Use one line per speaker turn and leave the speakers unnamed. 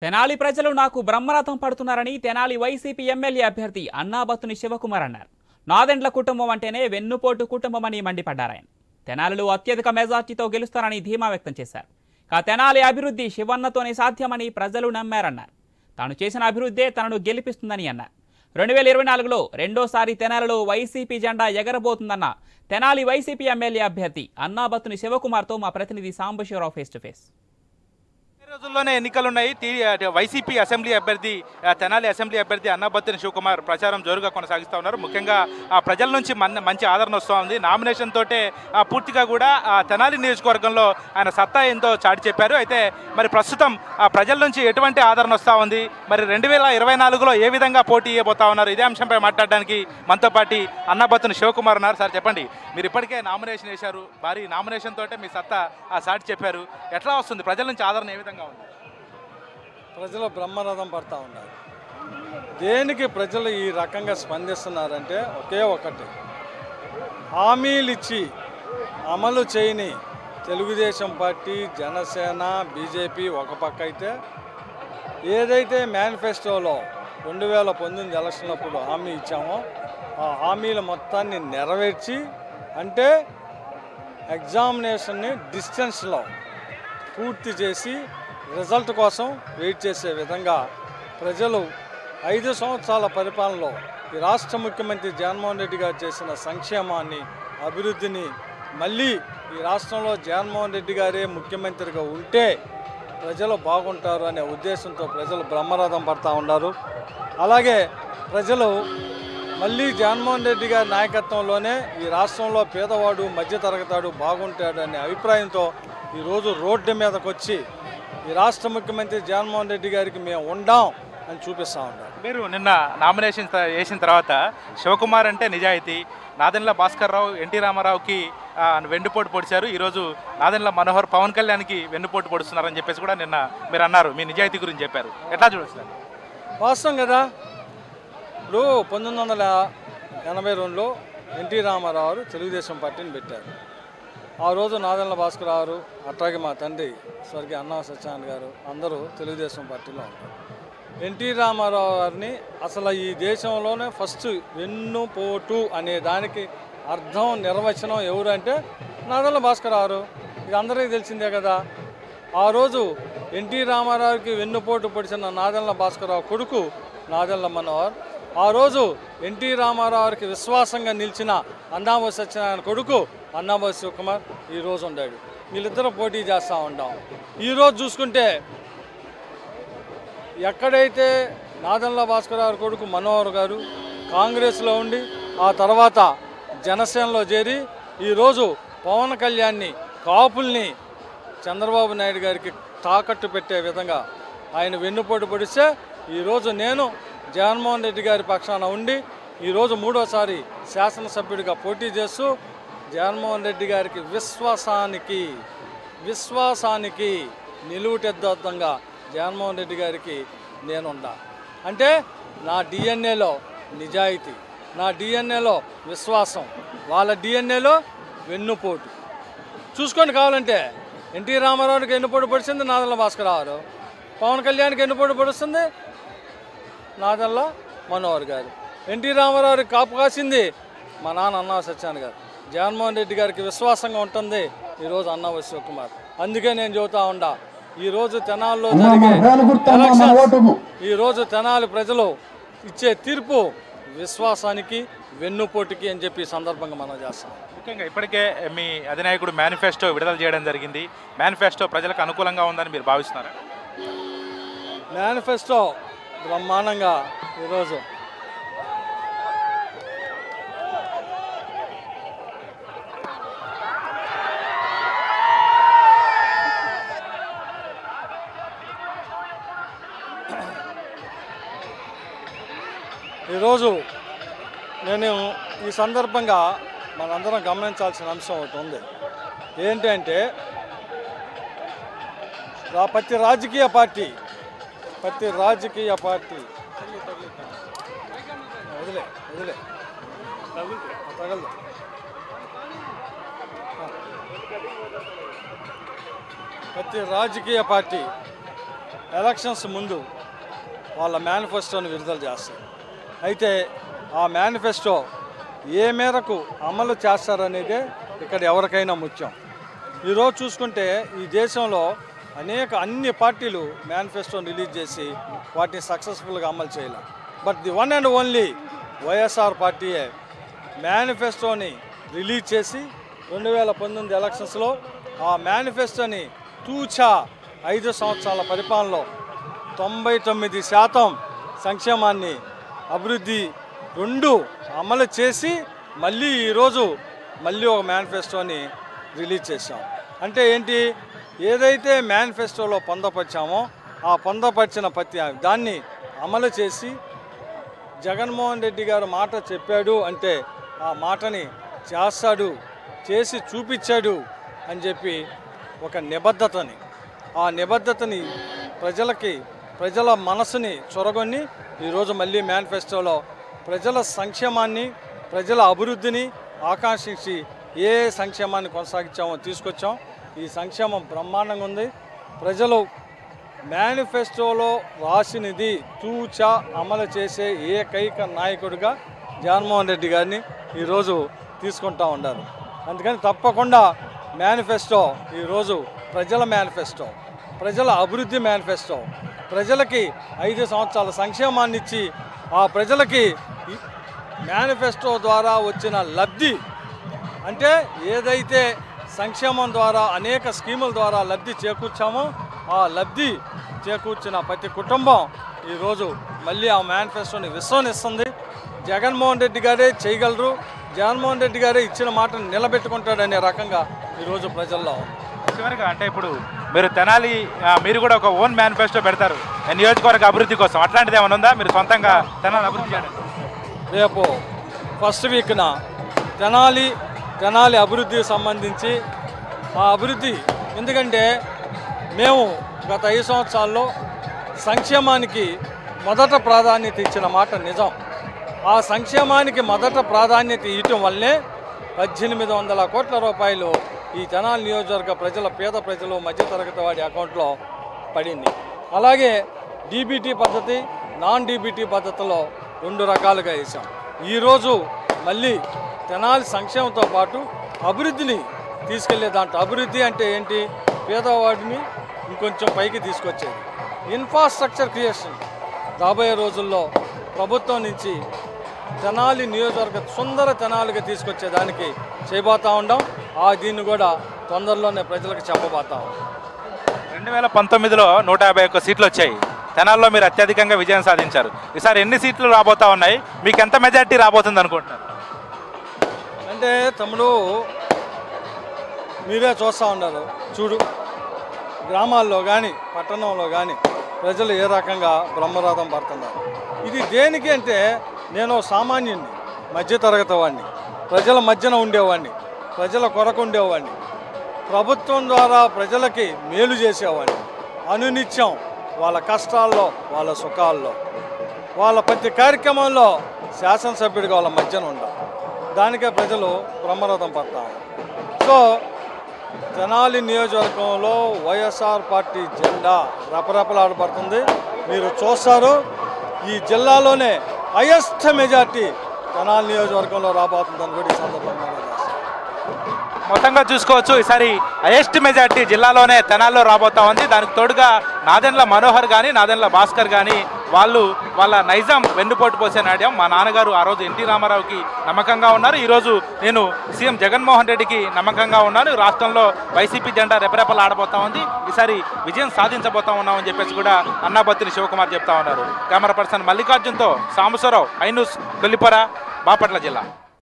తెనాలి ప్రజలు నాకు బ్రహ్మరథం పడుతున్నారని తెనాలి వైసీపీ ఎమ్మెల్యే అభ్యర్థి అన్నాబత్తుని శివకుమార్ అన్నారు. నాదెండ్ల కుటుంబం అంటేనే వెన్నుపోటు కుటుంబమని మండిపడ్డారాయన. తెనాలిలో అత్యధిక మెజార్టీతో గెలుస్తారని ధీమా వ్యక్తం చేశారు. తెనాలి అభివృద్ధి శివన్నతోనే సాధ్యమని ప్రజలు నమ్మారన్నారు. తాను చేసిన అభివృద్ధే తనను గెలిపిస్తుందని అన్నారు. 2024లో రెండోసారి తెనాలిలో వైసీపీ జెండా ఎగరబోతుందన్న తెనాలి వైసీపీ ఎమ్మెల్యే అభ్యర్థి అన్నాబత్తుని శివకుమార్తో మా ప్రతినిధి సాంబశివరావు ఫేస్ టు ఫేస్.
రోజుల్లోనే ఎన్నికలున్నాయి. వైసీపీ అసెంబ్లీ అభ్యర్థి తెనాలి అసెంబ్లీ అభ్యర్థి అన్నాబత్తుని శివకుమార్ ప్రచారం జోరుగా కొనసాగిస్తూ ఉన్నారు. ముఖ్యంగా ప్రజల నుంచి మంచి ఆదరణ వస్తూ ఉంది. నామినేషన్ తోటే పూర్తిగా కూడా తెనాలి నియోజకవర్గంలో ఆయన సత్తా ఏందో చాటి చెప్పారు. అయితే మరి ప్రస్తుతం ప్రజల నుంచి ఎటువంటి ఆదరణ వస్తూ ఉంది, మరి 2024లో ఏ విధంగా పోటీ ఇవ్వబోతా ఉన్నారు, ఇదే అంశంపై మాట్లాడడానికి మనతో పాటు అన్నాబత్తుని శివకుమార్ ఉన్నారు. సార్ చెప్పండి, మీరు ఇప్పటికే నామినేషన్ వేశారు, భారీ నామినేషన్ తోటే మీ సత్తా చాటి చెప్పారు. ఎట్లా వస్తుంది ప్రజల నుంచి ఆదరణ, ఏ విధంగా?
ప్రజలు బ్రహ్మరథం పడతా ఉన్నారు. దేనికి ప్రజలు ఈ రకంగా స్పందిస్తున్నారంటే ఒకే ఒకటి, హామీలు ఇచ్చి అమలు చేయని తెలుగుదేశం పార్టీ, జనసేన, బీజేపీ ఒక పక్క అయితే, ఏదైతే మేనిఫెస్టోలో 2019 ఎలక్షన్లప్పుడు హామీ ఇచ్చామో ఆ హామీల మొత్తాన్ని నెరవేర్చి, అంటే ఎగ్జామినేషన్ని డిస్టెన్స్లో పూర్తి చేసి రిజల్ట్ కోసం వెయిట్ చేసే విధంగా ప్రజలు 5 సంవత్సరాల పరిపాలనలో ఈ రాష్ట్ర ముఖ్యమంత్రి జగన్మోహన్ రెడ్డి గారు చేసిన సంక్షేమాన్ని, అభివృద్ధిని మళ్ళీ ఈ రాష్ట్రంలో జగన్మోహన్ రెడ్డి గారే ముఖ్యమంత్రిగా ఉంటే ప్రజలు బాగుంటారు అనే ఉద్దేశంతో ప్రజలు బ్రహ్మరథం పడతా ఉన్నారు. అలాగే ప్రజలు మళ్ళీ జగన్మోహన్ రెడ్డి గారి నాయకత్వంలోనే ఈ రాష్ట్రంలో పేదవాడు, మధ్యతరగతాడు బాగుంటాడు అనే అభిప్రాయంతో ఈరోజు రోడ్డు మీదకి వచ్చి ఈ రాష్ట్ర ముఖ్యమంత్రి జగన్మోహన్ రెడ్డి గారికి మేము ఉండాం అని చూపిస్తూ ఉన్నారు.
మీరు నిన్న నామినేషన్ వేసిన తర్వాత శివకుమార్ అంటే నిజాయితీ, నాదెండ్ల భాస్కర్ రావు, ఎన్టీ రామారావుకి వెన్నుపోటు పొడిచారు, ఈరోజు నాదెండ్ల మనోహర్, పవన్ కళ్యాణ్కి వెన్నుపోటు పొడుస్తున్నారని చెప్పేసి కూడా నిన్న మీరు అన్నారు. మీ నిజాయితీ గురించి చెప్పారు. ఎట్లా చూడొచ్చు?
వాస్తవం కదా. ఇప్పుడు 1982లో ఎన్టీ రామారావు తెలుగుదేశం పార్టీని పెట్టారు. ఆ రోజు నాదెండ్ల భాస్కర్ రావు, అట్లాగే మా తండ్రి స్వర్గీయ అన్నా సత్యనారాయణ గారు అందరూ తెలుగుదేశం పార్టీలో ఉంటారు. ఎన్టీ రామారావు గారిని అసలు ఈ దేశంలోనే ఫస్ట్ వెన్నుపోటు అనే దానికి అర్థం, నిర్వచనం ఎవరు అంటే నాదెండ్ల భాస్కర్ రావు. ఇది అందరికీ తెలిసిందే కదా. ఆ రోజు ఎన్టీ రామారావుకి వెన్నుపోటు పొడిచిన నాదెండ్ల భాస్కర్ రావు కొడుకు నాదెండ్ల మనోహర్, ఆ రోజు ఎన్టీ రామారావుకి విశ్వాసంగా నిలిచిన అన్నాబత్తుని సత్యనారాయణ కొడుకు అన్నాబత్తుని శివకుమార్ ఈరోజు ఉన్నాడు. వీళ్ళిద్దరూ పోటీ చేస్తూ ఉంటాం. ఈరోజు చూసుకుంటే ఎక్కడైతే నాదెండ్ల భాస్కర్ రావు కొడుకు మనోహర్ గారు కాంగ్రెస్లో ఉండి ఆ తర్వాత జనసేనలో చేరి ఈరోజు పవన్ కళ్యాణ్ని, కాపుల్ని చంద్రబాబు నాయుడు గారికి తాకట్టు పెట్టే విధంగా ఆయన వెన్నుపోటు పొడిస్తే ఈరోజు నేను జగన్మోహన్ రెడ్డి గారి పక్షాన ఉండి ఈరోజు 3వసారి శాసనసభ్యుడిగా పోటీ చేస్తూ జగన్మోహన్ రెడ్డి గారికి విశ్వాసానికి నిలువుటెద్దంగా జగన్మోహన్ రెడ్డి గారికి నేనుండా. అంటే నా డిఎన్ఏలో నిజాయితీ, నా డిఎన్ఏలో విశ్వాసం, వాళ్ళ డిఎన్ఏలో వెన్నుపోటు. చూసుకొని కావాలంటే ఎన్టీ రామారావుకి వెన్నుపోటు పడిచింది నాదెండ్ల భాస్కర్ రావు, పవన్ కళ్యాణ్కి వెన్నుపోటు పడుస్తుంది నాదెండ్ల మనోహర్ గారు, ఎన్టీ రామారావుకి కాపు కాసింది మా నాన్న అన్నా సత్యనారాయణ గారు, జగన్మోహన్ రెడ్డి గారికి విశ్వాసంగా ఉంటుంది ఈరోజు అన్నాబత్తుని శివకుమార్. అందుకే నేను చెబుతా ఉండా, ఈరోజు తెనాలిలో జరిగే ఎలక్షన్స్, ఈరోజు తెనాలి ప్రజలు ఇచ్చే తీర్పు విశ్వాసానికి, వెన్నుపోటుకి అని చెప్పి సందర్భంగా మనం చేస్తాం.
ముఖ్యంగా ఇప్పటికే మీ అధినాయకుడు మేనిఫెస్టో విడుదల చేయడం జరిగింది. మేనిఫెస్టో ప్రజలకు అనుకూలంగా ఉందని మీరు భావిస్తున్నారా?
మేనిఫెస్టో బ్రహ్మాండంగా ఈరోజు నేను ఈ సందర్భంగా మనందరం గమనించాల్సిన అంశం ఒకటి ఉంది. ఏంటంటే ప్రతి రాజకీయ పార్టీ వదిలే తగలదు. ప్రతి రాజకీయ పార్టీ ఎలక్షన్స్ ముందు వాళ్ళ మేనిఫెస్టోని విడుదల చేస్తారు. అయితే ఆ మేనిఫెస్టో ఏ మేరకు అమలు చేస్తారనేదే ఇక్కడ ఎవరికైనా ముఖ్యం. ఈరోజు చూసుకుంటే ఈ దేశంలో అన్ని పార్టీలు మేనిఫెస్టోని రిలీజ్ చేసి వాటిని సక్సెస్ఫుల్గా అమలు చేయాలి. But the one and only YSR పార్టీయే మేనిఫెస్టోని రిలీజ్ చేసి 2019 ఎలక్షన్స్లో ఆ మేనిఫెస్టోని తూచా 5 సంవత్సరాల పరిపాలనలో 99% సంక్షేమాన్ని అభివృద్ధి రెండు అమలు చేసి ఈరోజు ఒక మేనిఫెస్టోని రిలీజ్ చేశాం. అంటే ఏంటి, ఏదైతే మేనిఫెస్టోలో పొందపరిచామో ఆ పొందపరిచిన దాన్ని అమలు చేసి జగన్మోహన్ రెడ్డి గారు మాట చెప్పాడు అంటే ఆ మాటని చేస్తాడు, చేసి చూపించాడు అని చెప్పి ఒక నిబద్ధతని ప్రజల మనసుని చొరగొని ఈరోజు మళ్ళీ మేనిఫెస్టోలో ప్రజల సంక్షేమాన్ని ప్రజల అభివృద్ధిని ఆకాంక్షించి ఏ సంక్షేమాన్ని తీసుకొచ్చాం. ఈ సంక్షేమం బ్రహ్మాండంగా ఉంది. ప్రజలు మేనిఫెస్టోలో రాసినది తూచా అమలు చేసే ఏకైక నాయకుడిగా జగన్మోహన్ రెడ్డి గారిని ఈరోజు తీసుకుంటూ ఉన్నారు. అందుకని తప్పకుండా మేనిఫెస్టో ఈరోజు ప్రజల మేనిఫెస్టో, ప్రజల అభివృద్ధి మేనిఫెస్టో, ప్రజలకి 5 సంవత్సరాల సంక్షేమాన్ని ఇచ్చి ఆ ప్రజలకి మేనిఫెస్టో ద్వారా వచ్చిన లబ్ధి, అంటే ఏదైతే సంక్షేమం ద్వారా అనేక స్కీముల ద్వారా లబ్ధి చేకూర్చామో ఆ లబ్ధి చేకూర్చిన ప్రతి కుటుంబం ఈరోజు మళ్ళీ ఆ మేనిఫెస్టోని విశ్వసిస్తుంది. జగన్మోహన్ రెడ్డి గారే చేయగలరు, జగన్మోహన్ రెడ్డి గారే ఇచ్చిన మాటను నిలబెట్టుకుంటాడనే రకంగా ఈరోజు ప్రజల్లో.
చివరిగా అంటే ఇప్పుడు మీరు తెనాలి మీరు కూడా ఒక ఓన్ మేనిఫెస్టో పెడతారు నియోజకవర్గ అభివృద్ధి కోసం, అట్లాంటిది ఏమైనా ఉందా? మీరు సొంతంగా తెనాలి అభివృద్ధి చేయడానికి
రేపు ఫస్ట్ వీక్న తెనాలి అభివృద్ధికి సంబంధించి ఆ అభివృద్ధి, ఎందుకంటే మేము గత 5 సంవత్సరాల్లో సంక్షేమానికి మొదట ప్రాధాన్యత ఇచ్చిన మాట నిజం. ఆ సంక్షేమానికి మొదట ప్రాధాన్యత ఇవ్వటం వల్లే 1800 కోట్ల రూపాయలు ఈ తెనాలి నియోజకవర్గ పేద ప్రజలు మధ్యతరగతి వాడి అకౌంట్లో పడింది. అలాగే డీబీటీ పద్ధతి, నాన్ డీబీటీ పద్ధతిలో 2 రకాలుగా వేసాం. ఈరోజు మళ్ళీ తెనాలి సంక్షేమంతో పాటు అభివృద్ధిని తీసుకెళ్లే దాంట్లో, అభివృద్ధి అంటే ఏంటి, పేదవాడిని ఇంకొంచెం పైకి తీసుకొచ్చేది. ఇన్ఫ్రాస్ట్రక్చర్ క్రియేషన్ రాబోయే రోజుల్లో ప్రభుత్వం నుంచి తెనాలి నియోజకవర్గ సుందర తెనాలిగా తీసుకొచ్చేదానికి చేయబోతూ ఉన్నాం. దీన్ని కూడా తొందరలోనే ప్రజలకు చెప్పబోతాం.
2019లో 151 సీట్లు వచ్చాయి. తెనాల్లో మీరు అత్యధికంగా విజయం సాధించారు. ఈసారి ఎన్ని సీట్లు రాబోతా ఉన్నాయి? మీకు ఎంత మెజార్టీ రాబోతుంది అనుకుంటున్నారు?
అంటే తమ్ముడు, మీరే చూస్తూ ఉన్నారు, చూడు గ్రామాల్లో కానీ పట్టణంలో కానీ ప్రజలు ఏ రకంగా బ్రహ్మరథం పడుతున్నారు. ఇది దేనికి అంటే, నేను సామాన్యుడిని, మధ్యతరగతి వాడిని, ప్రజల మధ్యన ఉండేవాడిని, ప్రజల కొరకు ఉండేవాడిని, ప్రభుత్వం ద్వారా ప్రజలకి మేలు చేసేవాడిని. అనునిత్యం వాళ్ళ కష్టాల్లో, వాళ్ళ సుఖాల్లో, వాళ్ళ ప్రతి కార్యక్రమంలో శాసనసభ్యుడిగా వాళ్ళ మధ్యన ఉండాలి. దానికే ప్రజలు బ్రహ్మరథం పడతారు. సో తెనాలి నియోజకవర్గంలో వైఎస్ఆర్ పార్టీ జెండా రెపరెపలాడబడుతుంది. మీరు చూస్తారు, ఈ జిల్లాలోనే హైయెస్ట్ మెజార్టీ తెనాలి నియోజకవర్గంలో రాబోతుందని కూడా ఈ సందర్భంగా
మొత్తంగా చూసుకోవచ్చు. ఈసారి హైయెస్ట్ మెజార్టీ జిల్లాలోనే తెనాల్లో రాబోతా ఉంది. దానికి తోడుగా నాదెండ్ల మనోహర్ కానీ నాదెండ్ల భాస్కర్ కానీ వాళ్ళ నైజాం వెన్నుపోటు పోసే నాట్యం. మా నాన్నగారు ఆ రోజు ఎన్టీ రామారావుకి నమ్మకంగా ఉన్నారు. ఈరోజు నేను సీఎం జగన్మోహన్ రెడ్డికి నమ్మకంగా ఉన్నాను. రాష్ట్రంలో వైసీపీ జెండా రెపరెపలు ఆడబోతా ఉంది. ఈసారి విజయం సాధించబోతా ఉన్నామని చెప్పేసి కూడా అన్నాబత్తిని శివకుమార్ చెప్తా ఉన్నారు. కెమెరా పర్సన్ మల్లికార్జున్తో సాంబశివరావు, ఐ న్యూస్, కొల్లిపర, బాపట్ల జిల్లా.